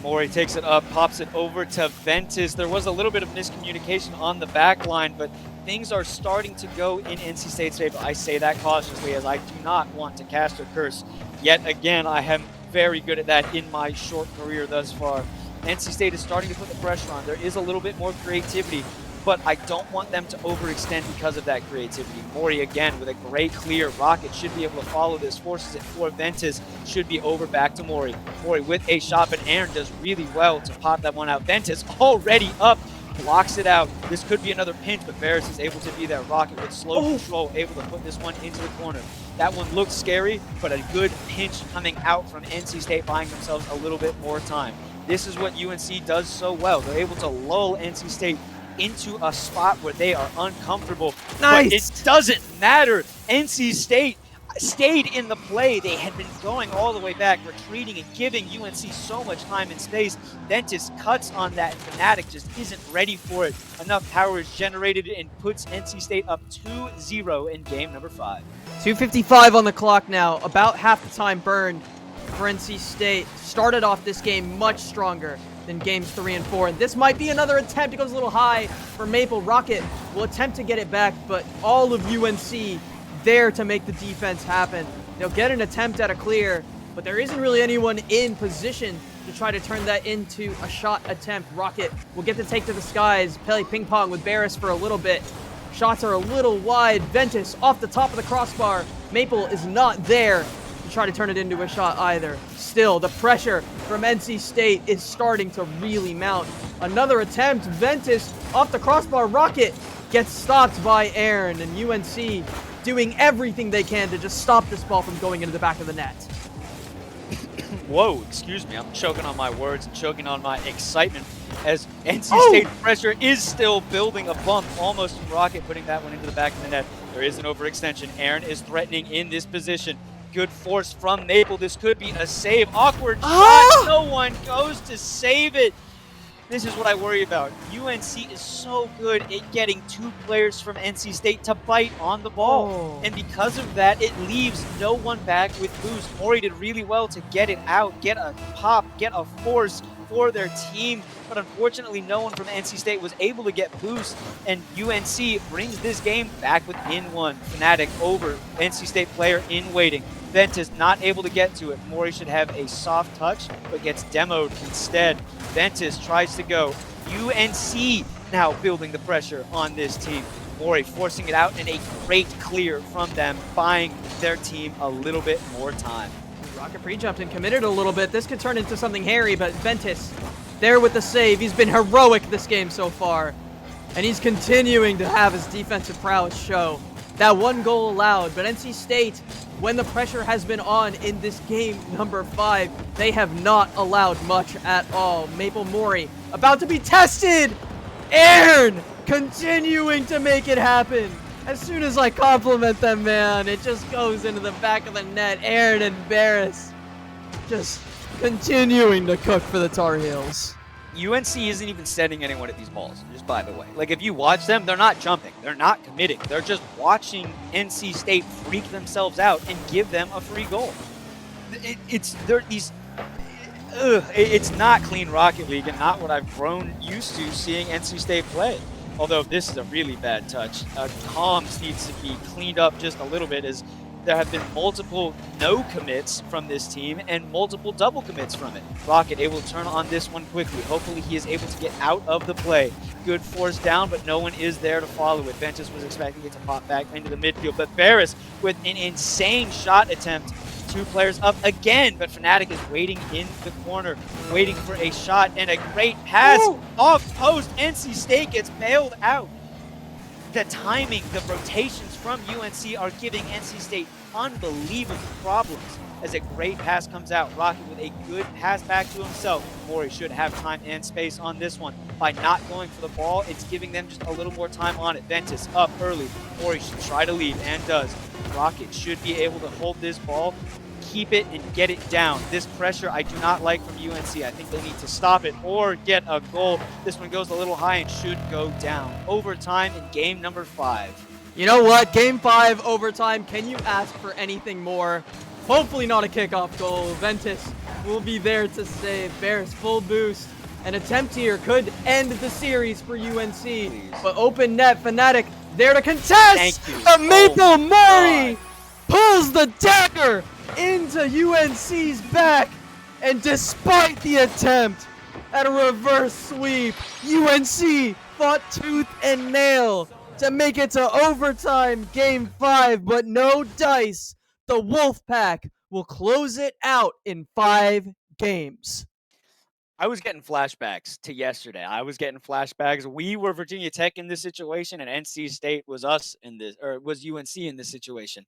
Speaker 1: Mori takes it up, pops it over to Ventus. There was a little bit of miscommunication on the back line, but things are starting to go in NC State's favor. I say that cautiously, as I do not want to cast a curse. Yet again, I am very good at that in my short career thus far. NC State is starting to put the pressure on. There is a little bit more creativity, but I don't want them to overextend because of that creativity. Mori again with a great clear. Rocket should be able to follow this, forces it for Ventus, should be over back to Mori. Mori with a shot, but Aaron does really well to pop that one out. Ventus already up, blocks it out. This could be another pinch, but Varus is able to be there. Rocket with slow control, able to put this one into the corner. That one looks scary, but a good pinch coming out from NC State, buying themselves a little bit more time. This is what UNC does so well. They're able to lull NC State into a spot where they are uncomfortable.
Speaker 2: Nice.
Speaker 1: But it doesn't matter. NC State stayed in the play. They had been going all the way back, retreating and giving UNC so much time and space. Ventus cuts on that. Fnatic just isn't ready for it. Enough power is generated and puts NC State up 2-0 in game number 5.
Speaker 2: 2:55 on the clock now. About half the time burned for NC State. Started off this game much stronger than games 3 and 4. And this might be another attempt. It goes a little high for Maple. Rocket will attempt to get it back, but all of UNC there to make the defense happen. They'll get an attempt at a clear, but there isn't really anyone in position to try to turn that into a shot attempt. Rocket will get to take to the skies, play ping pong with Barris for a little bit. Shots are a little wide. Ventus off the top of the crossbar. Maple is not there to try to turn it into a shot either. Still, the pressure from NC State is starting to really mount. Another attempt. Ventus off the crossbar. Rocket gets stopped by Aaron, and UNC doing everything they can to just stop this ball from going into the back of the net.
Speaker 1: Whoa, excuse me. I'm choking on my words and choking on my excitement as NC State pressure is still building a bump almost from Rocket, putting that one into the back of the net. There is an overextension. Aaron is threatening in this position. Good force from Maple. This could be a save. Awkward shot. No one goes to save it. This is what I worry about. UNC is so good at getting two players from NC State to bite on the ball. And because of that, it leaves no one back with boost. Maury did really well to get it out, get a pop, get a force for their team. But unfortunately, no one from NC State was able to get boost. And UNC brings this game back within one. Fnatic over NC State player in waiting. Ventus not able to get to it. Maury should have a soft touch, but gets demoed instead. Ventus tries to go. UNC now building the pressure on this team. Maury forcing it out, and a great clear from them, buying their team a little bit more time.
Speaker 2: Rocket pre-jumped and committed a little bit. This could turn into something hairy, but Ventus there with the save. He's been heroic this game so far, and he's continuing to have his defensive prowess show. That one goal allowed, but NC State, when the pressure has been on in this game number 5, they have not allowed much at all. Maple Maury about to be tested. Aaron continuing to make it happen. As soon as I compliment them, man, it just goes into the back of the net. Aaron and Barris just continuing to cook for the Tar Heels.
Speaker 1: UNC isn't even sending anyone at these balls, just by the way. Like, if you watch them, they're not jumping. They're not committing. They're just watching NC State freak themselves out and give them a free goal. It's not clean Rocket League and not what I've grown used to seeing NC State play. Although this is a really bad touch. Comms needs to be cleaned up just a little bit, as there have been multiple no commits from this team and multiple double commits from it. Rocket able to turn on this one quickly. Hopefully he is able to get out of the play. Good force down, but no one is there to follow it. Ventus was expecting it to pop back into the midfield, but Barris with an insane shot attempt. Two players up again, but Fnatic is waiting in the corner, waiting for a shot, and a great pass off post. NC State gets bailed out. The timing, the rotations from UNC are giving NC State unbelievable problems as a great pass comes out. Rocket with a good pass back to himself. Maury should have time and space on this one. By not going for the ball, it's giving them just a little more time on it. Ventus up early. Maury should try to lead and does. Rocket should be able to hold this ball, keep it, and get it down. This pressure I do not like from UNC. I think they need to stop it or get a goal. This one goes a little high and should go down. Overtime in game number 5.
Speaker 2: You know what? Game 5, overtime. Can you ask for anything more? Hopefully not a kickoff goal. Ventus will be there to save. Bears full boost. An attempt here could end the series for UNC.
Speaker 1: Please.
Speaker 2: But open net, Fnatic there to contest.
Speaker 1: Thank you.
Speaker 2: A Maple Maury pulls the dagger into UNC's back. And despite the attempt at a reverse sweep, UNC fought tooth and nail to make it to overtime game 5, but no dice. The Wolfpack will close it out in 5 games.
Speaker 1: I was getting flashbacks to yesterday. I was getting flashbacks. We were Virginia Tech in this situation, and NC State was us in this, or was UNC in this situation.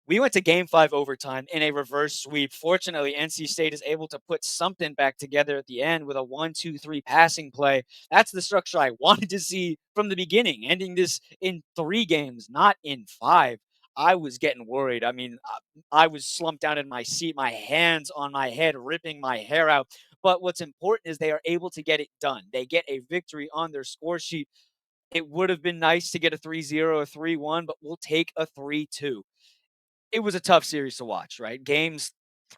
Speaker 1: We went to game 5 overtime in a reverse sweep. Fortunately, NC State is able to put something back together at the end with a 1-2-3 passing play. That's the structure I wanted to see from the beginning, ending this in 3 games, not in 5. I was getting worried. I mean, I was slumped down in my seat, my hands on my head, ripping my hair out. But what's important is they are able to get it done. They get a victory on their score sheet. It would have been nice to get a 3-0, a 3-1, but we'll take a 3-2. It was a tough series to watch, right? Games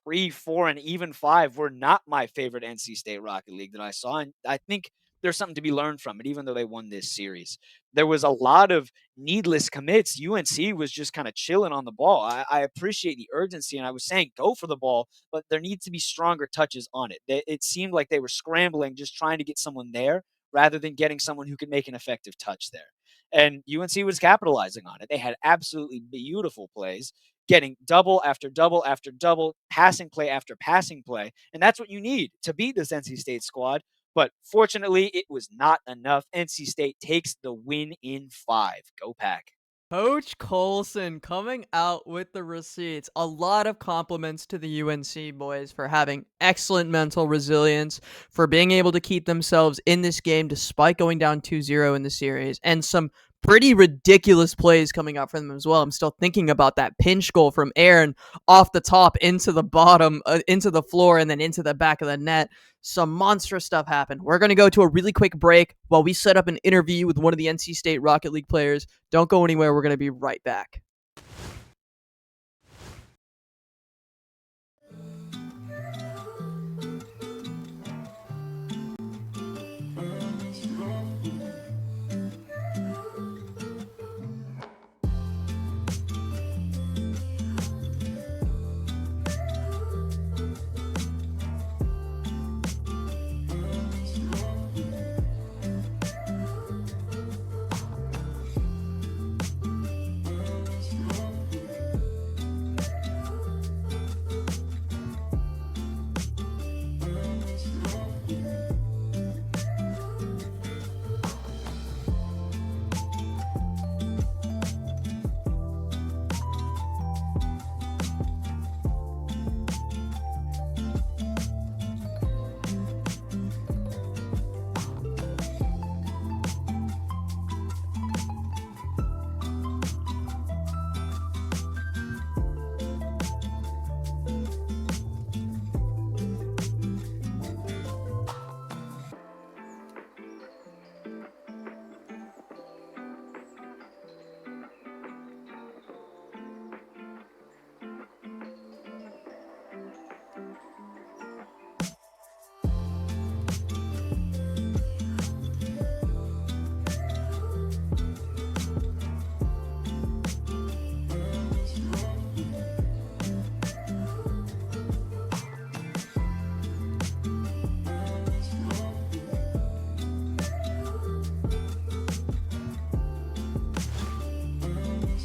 Speaker 1: 3, 4, and even 5 were not my favorite NC State Rocket League that I saw. And I think there's something to be learned from it, even though they won this series. There was a lot of needless commits. UNC was just kind of chilling on the ball. I appreciate the urgency, and I was saying go for the ball, but there needs to be stronger touches on it. It seemed like they were scrambling, just trying to get someone there rather than getting someone who could make an effective touch there. And UNC was capitalizing on it. They had absolutely beautiful plays, getting double after double after double, passing play after passing play. And that's what you need to beat this NC State squad. But fortunately, it was not enough. NC State takes the win in 5. Go Pack.
Speaker 2: Coach Colson coming out with the receipts. A lot of compliments to the UNC boys for having excellent mental resilience, for being able to keep themselves in this game despite going down 2-0 in the series, and some pretty ridiculous plays coming out for them as well. I'm still thinking about that pinch goal from Aaron off the top into the bottom, into the floor, and then into the back of the net. Some monstrous stuff happened. We're going to go to a really quick break while we set up an interview with one of the NC State Rocket League players. Don't go anywhere. We're going to be right back.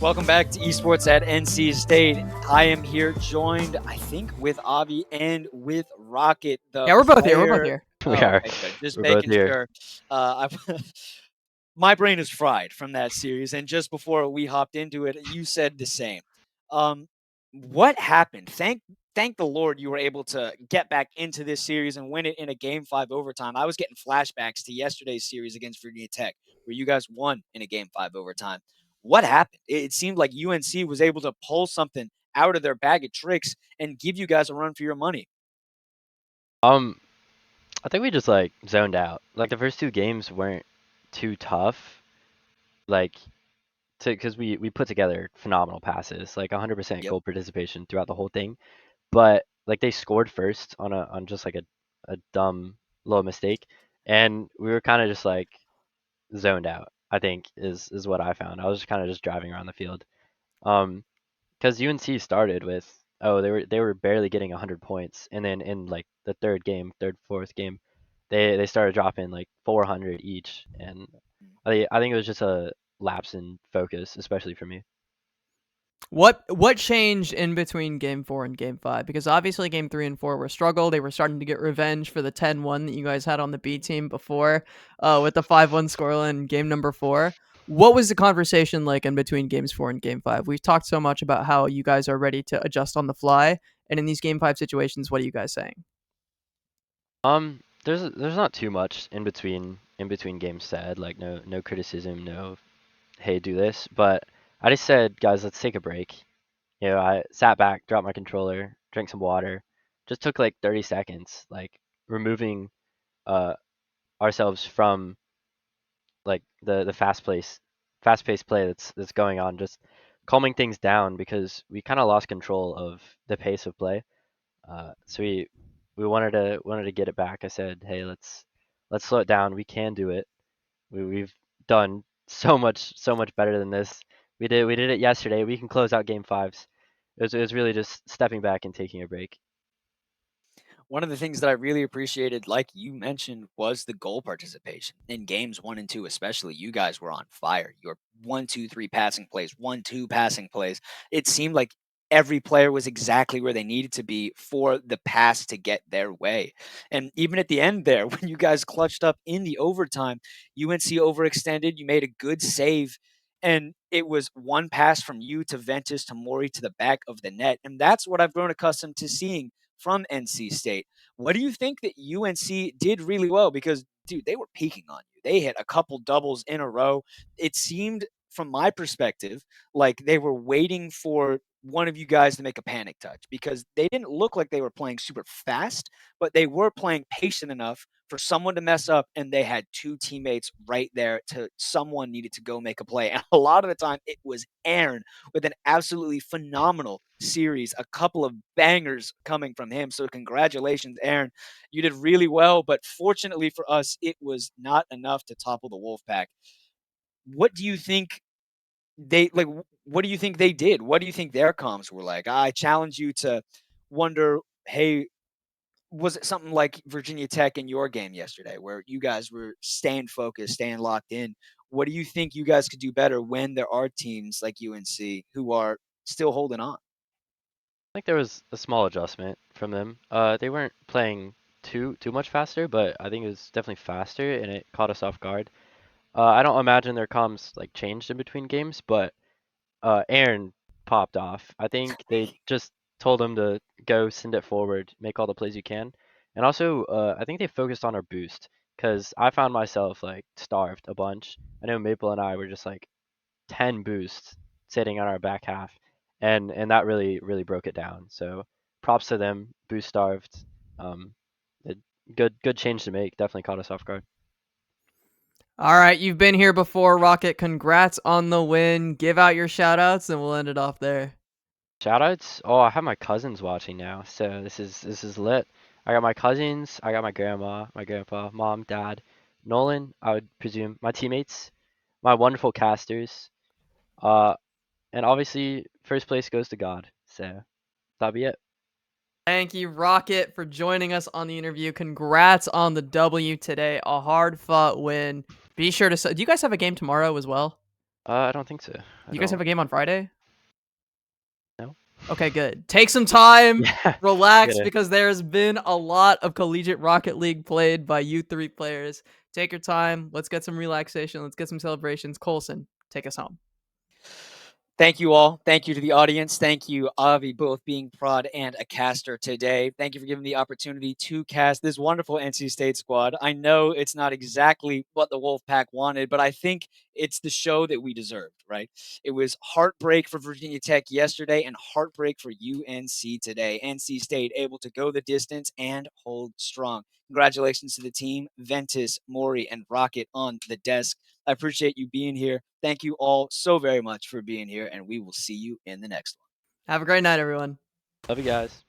Speaker 1: Welcome back to Esports at NC State. I am here joined, I think, with Avi and with Rocket, the
Speaker 2: Yeah, we're both here. We're both
Speaker 1: player.
Speaker 2: here.
Speaker 3: We
Speaker 1: Oh,
Speaker 3: are.
Speaker 1: okay, good. Just
Speaker 3: We're both
Speaker 1: making
Speaker 3: here.
Speaker 1: sure. My brain is fried from that series, and just before we hopped into it, you said the same. Um, what happened? Thank the Lord you were able to get back into this series and win it in a Game 5 overtime. I was getting flashbacks to yesterday's series against Virginia Tech, where you guys won in a Game 5 overtime. What happened? It seemed like UNC was able to pull something out of their bag of tricks and give you guys a run for your money.
Speaker 3: Um, I think we just like zoned out. Like the first two games weren't too tough. Like because we put together phenomenal passes, like 100%
Speaker 1: Yep.
Speaker 3: goal participation throughout the whole thing. But like they scored first on just like a dumb little mistake, and we were kind of just like zoned out. I think is what I found. I was just kind of just driving around the field. Um, because UNC started with they were barely getting 100 points, and then in like the fourth game, they started dropping like 400 each, and I think it was just a lapse in focus, especially for me.
Speaker 2: What changed in between game 4 and game 5? Because obviously game 3 and 4 were struggle. They were starting to get revenge for the 10-1 that you guys had on the B team before, with the 5-1 scoreline in game number 4. What was the conversation like in between games 4 and game 5? We've talked so much about how you guys are ready to adjust on the fly, and in these game 5 situations, what are you guys saying?
Speaker 3: There's not too much in between games said, like no criticism, no hey do this, but I just said guys let's take a break. I sat back, dropped my controller, drank some water, just took like 30 seconds, like removing uh ourselves from like the fast paced play that's going on, just calming things down because we kind of lost control of the pace of play. So we wanted to get it back. I said, hey, let's Let's slow it down. We can do it. We've done so much better than this. We did it yesterday. We can close out game fives. It was really just stepping back and taking a break.
Speaker 1: One of the things that I really appreciated, like you mentioned, was the goal participation in games 1 and 2, especially. You guys were on fire. Your 1, 2, 3 passing plays, 1, 2 passing plays. It seemed like every player was exactly where they needed to be for the pass to get their way. And even at the end there, when you guys clutched up in the overtime, UNC overextended. You made a good save. And it was one pass from you to Ventus to Maury to the back of the net. And that's what I've grown accustomed to seeing from NC State. What do you think that UNC did really well? Because, dude, they were peaking on you. They hit a couple doubles in a row. It seemed, from my perspective, like they were waiting for one of you guys to make a panic touch because they didn't look like they were playing super fast, but they were playing patient enough for someone to mess up, and they had two teammates right there to someone needed to go make a play. And a lot of the time it was Aaron with an absolutely phenomenal series, a couple of bangers coming from him. So congratulations, Aaron. You did really well, but fortunately for us, it was not enough to topple the Wolfpack. What do you think they like? What do you think they did? What do you think their comms were like? I challenge you to wonder, hey, was it something like Virginia Tech in your game yesterday where you guys were staying focused, staying locked in? What do you think you guys could do better when there are teams like UNC who are still holding on?
Speaker 3: I think there was a small adjustment from them. They weren't playing too much faster, but I think it was definitely faster, and it caught us off guard. I don't imagine their comms like changed in between games, but Aaron popped off. I think they just told him to go send it forward, make all the plays you can, and also I think they focused on our boost because I found myself like starved a bunch. I know Maple and I were just like 10 boosts sitting on our back half, and that really broke it down. So props to them, boost starved. Um, it, good change to make. Definitely caught us off guard.
Speaker 2: All right, you've been here before, Rocket. Congrats on the win. Give out your shout outs and we'll end it off there.
Speaker 3: Shoutouts? Oh, I have my cousins watching now, so this is lit. I got my cousins, I got my grandma, my grandpa, mom, dad, Nolan, I would presume, my teammates, my wonderful casters, uh, and obviously first place goes to God. So that'll be it.
Speaker 2: Thank you, Rocket, for joining us on the interview. Congrats on the W today. A hard fought win. Be sure to. Do you guys have a game tomorrow as well?
Speaker 3: I don't think so. I
Speaker 2: You guys have
Speaker 3: don't
Speaker 2: a game on Friday?
Speaker 3: know.
Speaker 2: Okay, good. Take some time,
Speaker 3: Yeah,
Speaker 2: relax,
Speaker 3: gotta
Speaker 2: because there's been a lot of collegiate Rocket League played by U3 players. Take your time. Let's get some relaxation. Let's get some celebrations. Colson, take us home.
Speaker 1: Thank you all. Thank you to the audience. Thank you, Avi, both being prod and a caster today. Thank you for giving me the opportunity to cast this wonderful NC State squad. I know it's not exactly what the Wolfpack wanted, but I think it's the show that we deserved, right? It was heartbreak for Virginia Tech yesterday and heartbreak for UNC today. NC State able to go the distance and hold strong. Congratulations to the team, Ventus, Maury, and Rocket on the desk. I appreciate you being here. Thank you all so very much for being here, and we will see you in the next one.
Speaker 2: Have a great night, everyone.
Speaker 3: love you guys.